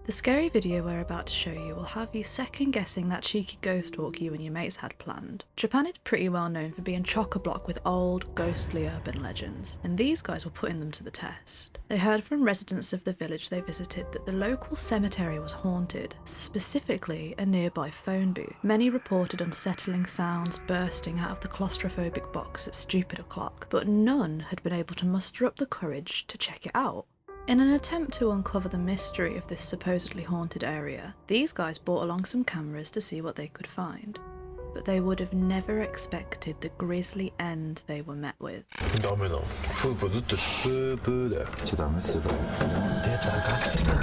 The scary video we're about to show you will have you second guessing that cheeky ghost walk you and your mates had planned. Japan is pretty well known for being chock-a-block with old, ghostly urban legends, and these guys were putting them to the test. They heard from residents of the village they visited that the local cemetery was haunted, specifically a nearby phone booth. Many reported unsettling sounds bursting out of the claustrophobic box at stupid o'clock, but none had been able to muster up the courage to check it out. In an attempt to uncover the mystery of this supposedly haunted area, these guys brought along some cameras to see what they could find. But they would have never expected the grisly end they were met with. ダメだ。プープーずっとプープーだよ。ちょっとダメする。出たガスが。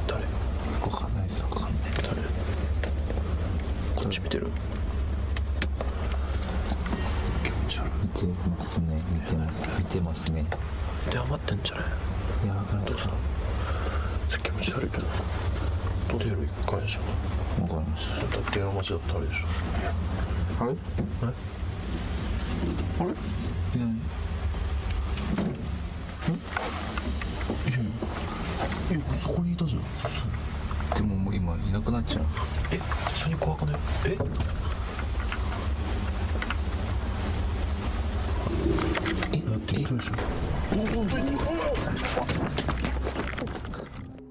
誰？わかんないです。わかんないです。誰？こっち見てる。見てますね。見てますね。出余ってんじゃない？いや、わかんないです。気持ち悪いけど。トイレ一回でしょ。わかりました。だって電話待ちだったらあれでしょ。あれ？あれ？いない。いや、そこにいたじゃん。でももう今いなくなっちゃう。普通に怖くない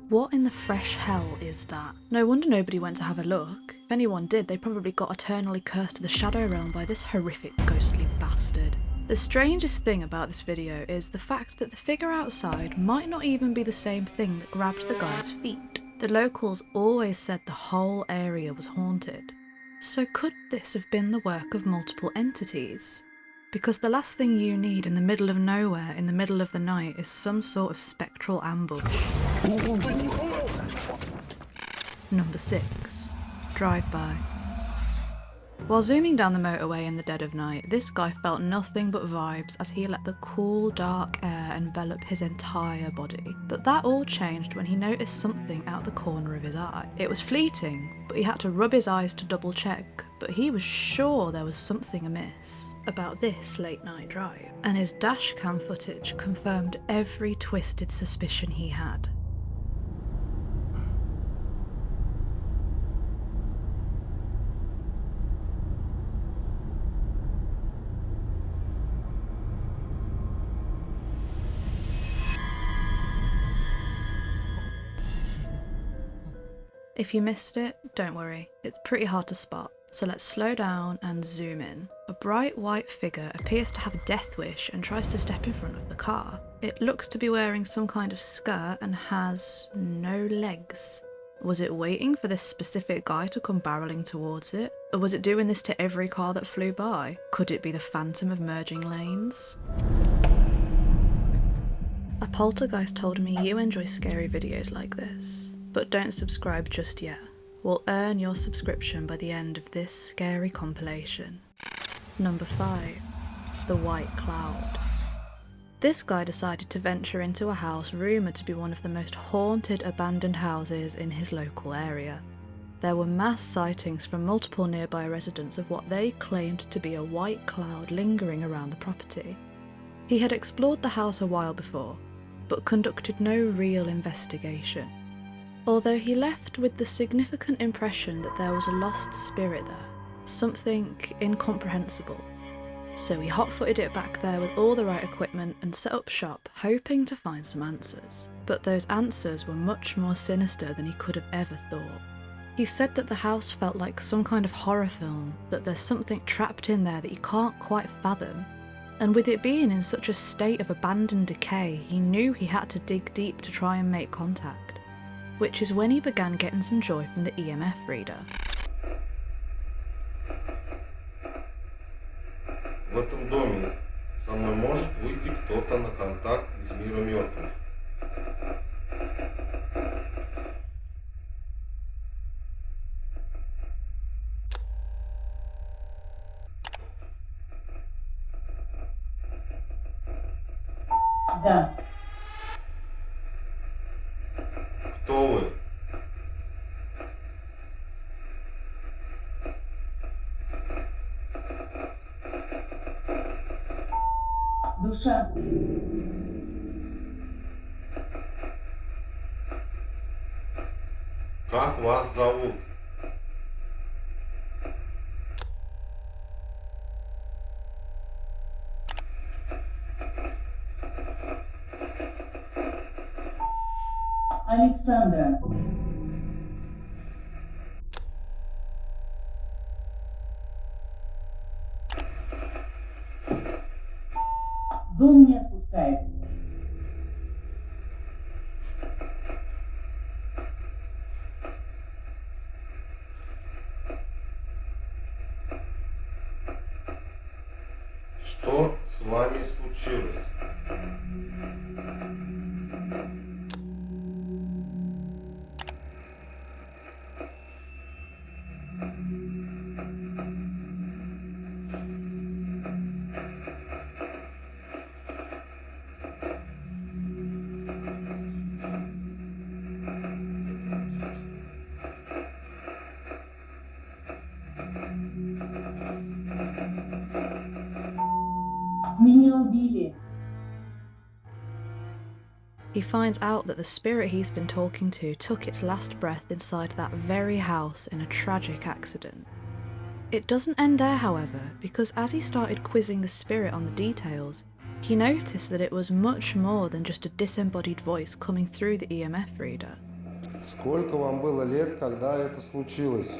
？What in the fresh hell is that? No wonder nobody went to have a look. If anyone did, they probably got eternally cursed to the Shadow Realm by this horrific ghostly bastard. The strangest thing about this video is the fact that the figure outside might not even be the same thing that grabbed the guy's feet. The locals always said the whole area was haunted. So could this have been the work of multiple entities? Because the last thing you need in the middle of nowhere in the middle of the night is some sort of spectral ambush. Number 6. Drive-by. While zooming down the motorway in the dead of night, this guy felt nothing but vibes as he let the cool, dark air envelop his entire body. But that all changed when he noticed something out the corner of his eye. It was fleeting, but he had to rub his eyes to double check, but he was sure there was something amiss about this late night drive. And his dashcam footage confirmed every twisted suspicion he had. If you missed it, don't worry, it's pretty hard to spot, so let's slow down and zoom in. A bright white figure appears to have a death wish and tries to step in front of the car. It looks to be wearing some kind of skirt and has no legs. Was it waiting for this specific guy to come barreling towards it? Or was it doing this to every car that flew by? Could it be the phantom of merging lanes? A poltergeist told me you enjoy scary videos like this. But don't subscribe just yet. We'll earn your subscription by the end of this scary compilation. Number 5. The White Cloud. This guy decided to venture into a house rumoured to be one of the most haunted abandoned houses in his local area. There were mass sightings from multiple nearby residents of what they claimed to be a white cloud lingering around the property. He had explored the house a while before, but conducted no real investigation. Although he left with the significant impression that there was a lost spirit there, something incomprehensible. So he hot-footed it back there with all the right equipment and set up shop, hoping to find some answers. But those answers were much more sinister than he could have ever thought. He said that the house felt like some kind of horror film, that there's something trapped in there that he can't quite fathom. And with it being in such a state of abandoned decay, he knew he had to dig deep to try and make contact. Which is when he began getting some joy from the EMF reader. В этом доме со мной может выйти кто-то на контакт из мира мертвых. Да. Кто вы? Душа. Как вас зовут? Александра. Дом не отпускает. Что с вами случилось? Меня убили. He finds out that the spirit he's been talking to took its last breath inside that very house in a tragic accident. It doesn't end there, however, because as he started quizzing the spirit on the details, he noticed that it was much more than just a disembodied voice coming through the EMF reader. Сколько вам было лет, когда это случилось?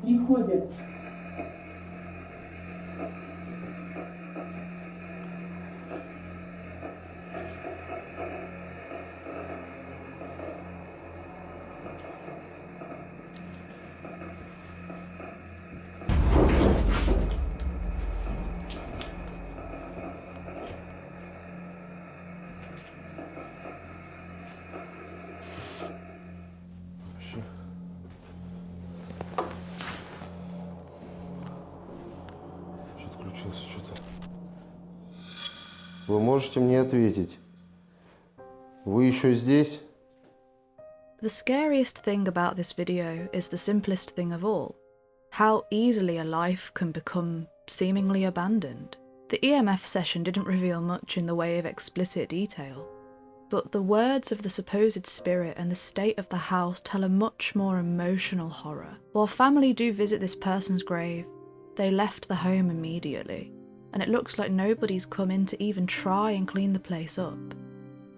Приходят. Что-то включился, что-то. Вы можете мне ответить? Вы еще здесь? The scariest thing about this video is the simplest thing of all. How easily a life can become seemingly abandoned. The EMF session didn't reveal much in the way of explicit detail, but the words of the supposed spirit and the state of the house tell a much more emotional horror. While family do visit this person's grave, they left the home immediately, and it looks like nobody's come in to even try and clean the place up.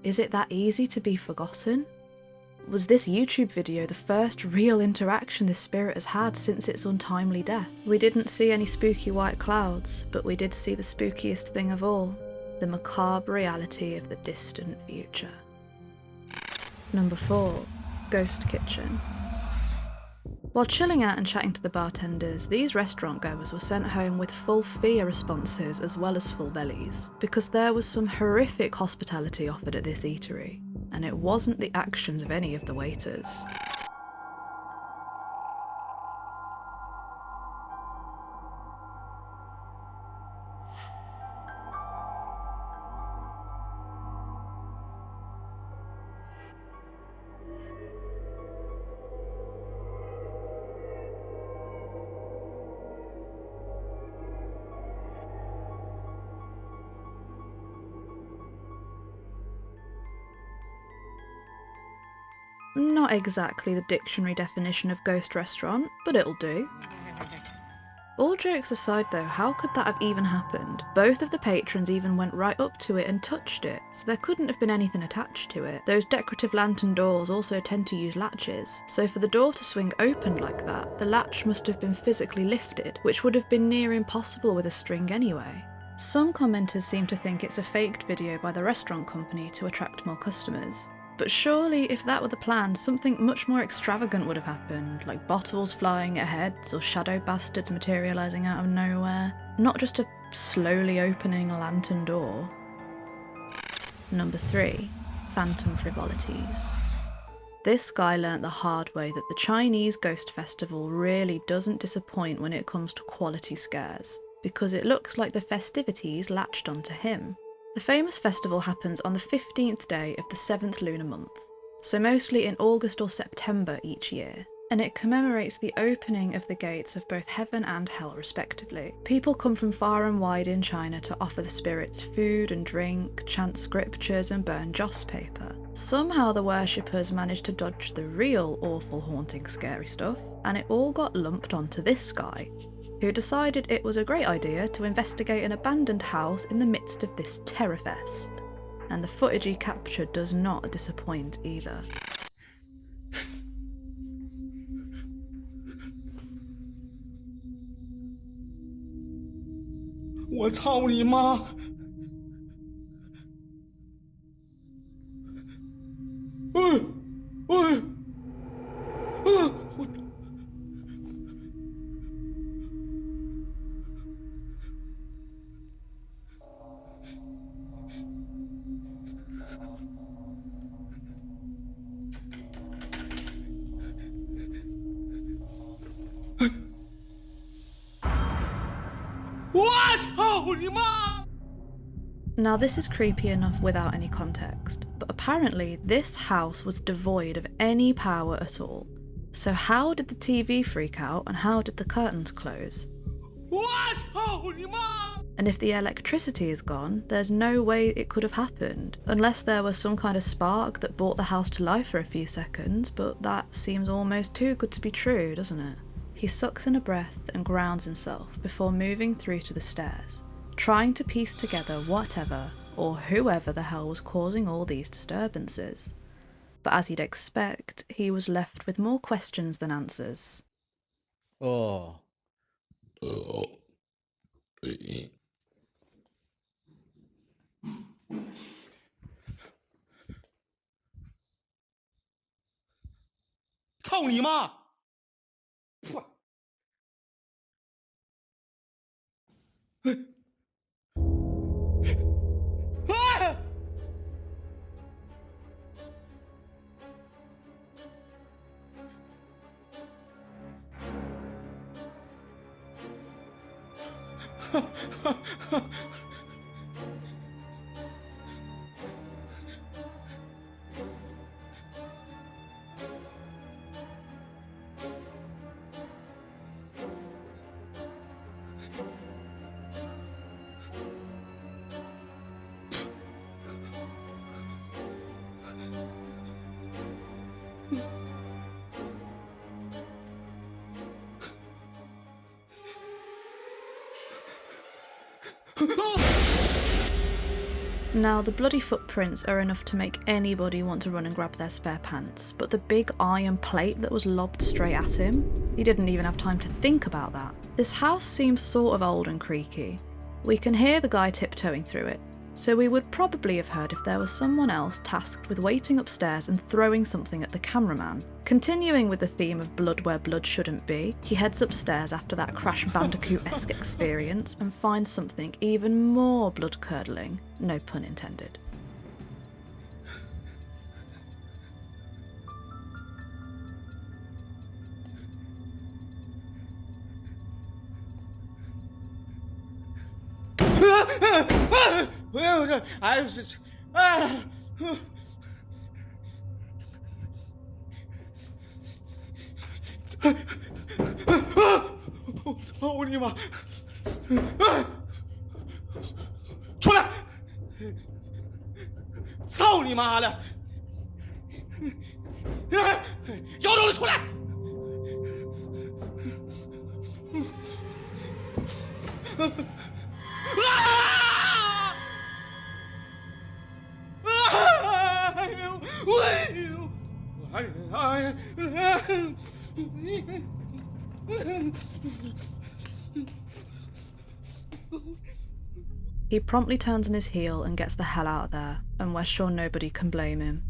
Is it that easy to be forgotten? Was this YouTube video the first real interaction this spirit has had since its untimely death? We didn't see any spooky white clouds, but we did see the spookiest thing of all, the macabre reality of the distant future. Number 4. Ghost Kitchen. While chilling out and chatting to the bartenders, these restaurant goers were sent home with full fear responses as well as full bellies, because there was some horrific hospitality offered at this eatery, and it wasn't the actions of any of the waiters. Not exactly the dictionary definition of ghost restaurant, but it'll do. All jokes aside though, how could that have even happened? Both of the patrons even went right up to it and touched it, so there couldn't have been anything attached to it. Those decorative lantern doors also tend to use latches, so for the door to swing open like that, the latch must have been physically lifted, which would have been near impossible with a string anyway. Some commenters seem to think it's a faked video by the restaurant company to attract more customers. But surely, if that were the plan, something much more extravagant would have happened, like bottles flying at heads or shadow bastards materialising out of nowhere, not just a slowly opening lantern door. Number 3. Phantom frivolities. This guy learnt the hard way that the Chinese Ghost Festival really doesn't disappoint when it comes to quality scares, because it looks like the festivities latched onto him. The famous festival happens on the 15th day of the 7th lunar month, so mostly in August or September each year, and it commemorates the opening of the gates of both heaven and hell respectively. People come from far and wide in China to offer the spirits food and drink, chant scriptures and burn joss paper. Somehow the worshippers managed to dodge the real awful, haunting, scary stuff, and it all got lumped onto this guy, who decided it was a great idea to investigate an abandoned house in the midst of this terrorfest. And the footage he captured does not disappoint either. 我操你妈！我操你妈！ Now this is creepy enough without any context, but apparently this house was devoid of any power at all. So how did the TV freak out and how did the curtains close? 我操你妈！ And if the electricity is gone, there's no way it could have happened, unless there was some kind of spark that brought the house to life for a few seconds, but that seems almost too good to be true, doesn't it? He sucks in a breath and grounds himself before moving through to the stairs, trying to piece together whatever or whoever the hell was causing all these disturbances. But as you'd expect, he was left with more questions than answers. Oh. 操你妈！噗！哎！ Now, the bloody footprints are enough to make anybody want to run and grab their spare pants, but the big iron plate that was lobbed straight at him, he didn't even have time to think about that. This house seems sort of old and creaky. We can hear the guy tiptoeing through it, so we would probably have heard if there was someone else tasked with waiting upstairs and throwing something at the cameraman. Continuing with the theme of blood where blood shouldn't be, he heads upstairs after that Crash Bandicoot-esque experience and finds something even more blood-curdling, no pun intended.我操你妈！出来！操你妈的！有种出来！ He promptly turns on his heel and gets the hell out of there, and we're sure nobody can blame him.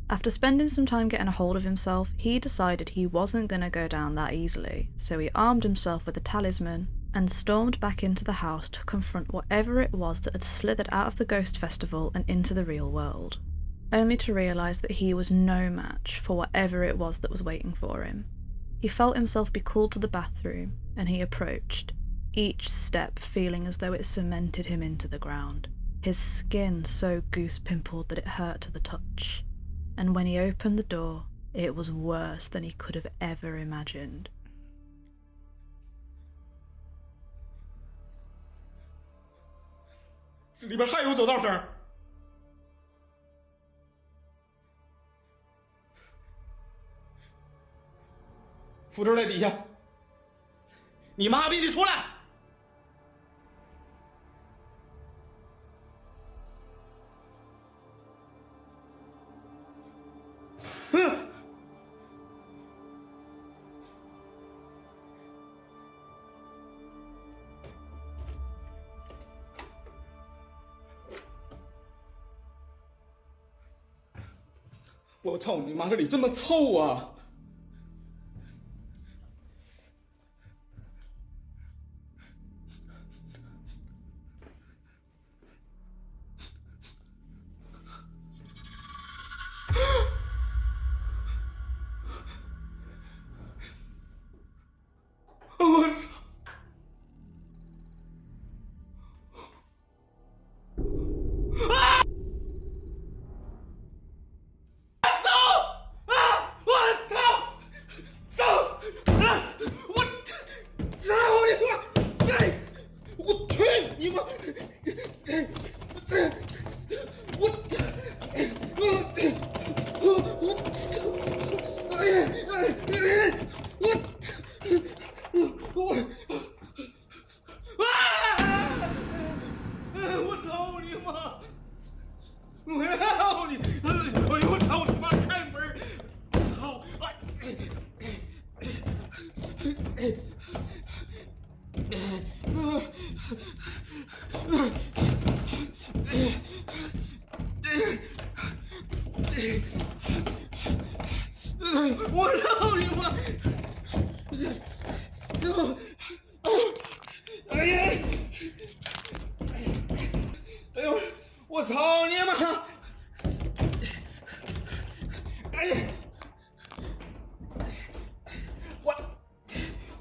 After spending some time getting a hold of himself, he decided he wasn't going to go down that easily, so he armed himself with a talisman and stormed back into the house to confront whatever it was that had slithered out of the ghost festival and into the real world, only to realise that he was no match for whatever it was that was waiting for him. He felt himself be called to the bathroom, and he approached, each step feeling as though it cemented him into the ground. his skin so goose pimpled that it hurt to the touch, and when he opened the door, it was worse than he could have ever imagined. "里边还有走道声。扶手在底下，你妈逼的出来！我操你妈！这里这么臭啊！我操！我操你妈！哎呀！哎呦！我操你妈！哎呀！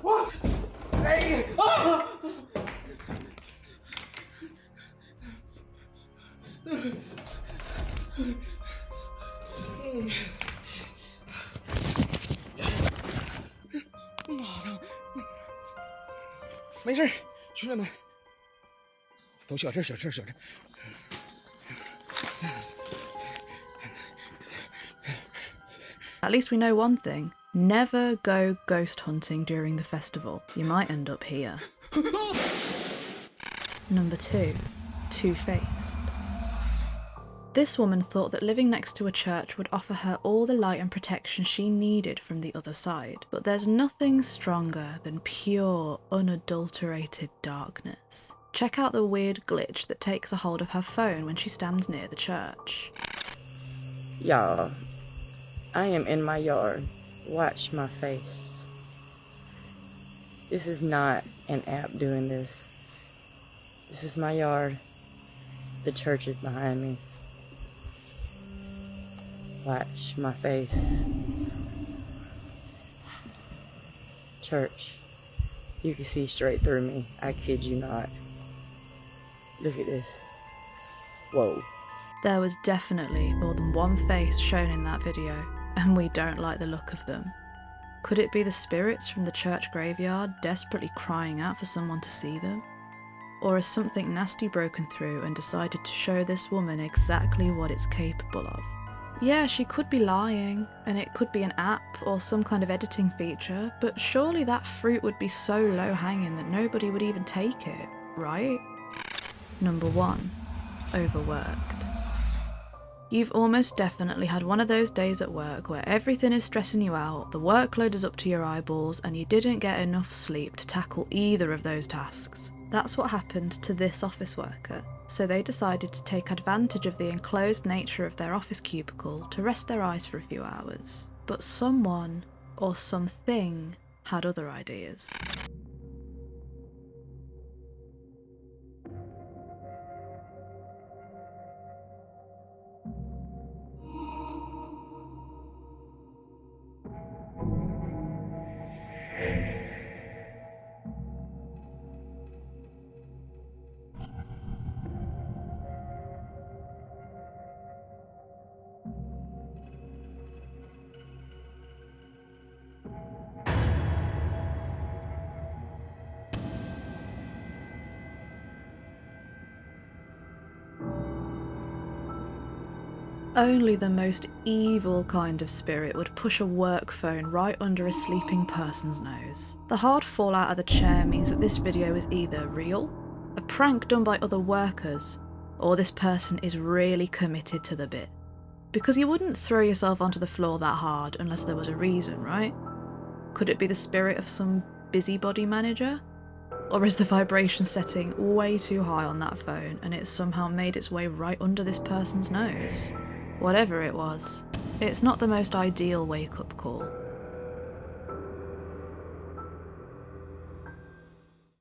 我哎呀啊！没事，兄弟们，都小事，小事，小事。At least we know one thing. Never go ghost hunting during the festival. You might end up here. Number 2. Two-faced. This woman thought that living next to a church would offer her all the light and protection she needed from the other side. But there's nothing stronger than pure, unadulterated darkness. Check out the weird glitch that takes a hold of her phone when she stands near the church. Y'all, I am in my yard. Watch my face. This is not an app doing this. This is my yard. The church is behind me. Watch my face. Church, you can see straight through me. I kid you not. Look at this. Whoa. There was definitely more than one face shown in that video, and we don't like the look of them. Could it be the spirits from the church graveyard desperately crying out for someone to see them? Or has something nasty broken through and decided to show this woman exactly what it's capable of? Yeah, she could be lying, and it could be an app or some kind of editing feature, but surely that fruit would be so low-hanging that nobody would even take it, right? Number 1. Overworked. You've almost definitely had one of those days at work where everything is stressing you out, the workload is up to your eyeballs, and you didn't get enough sleep to tackle either of those tasks. That's what happened to this office worker. So they decided to take advantage of the enclosed nature of their office cubicle to rest their eyes for a few hours. But someone, or something, had other ideas. Only the most evil kind of spirit would push a work phone right under a sleeping person's nose. The hard fall out of the chair means that this video is either real, a prank done by other workers, or this person is really committed to the bit. Because you wouldn't throw yourself onto the floor that hard unless there was a reason, right? Could it be the spirit of some busybody manager? Or is the vibration setting way too high on that phone and it somehow made its way right under this person's nose? Whatever it was, it's not the most ideal wake-up call.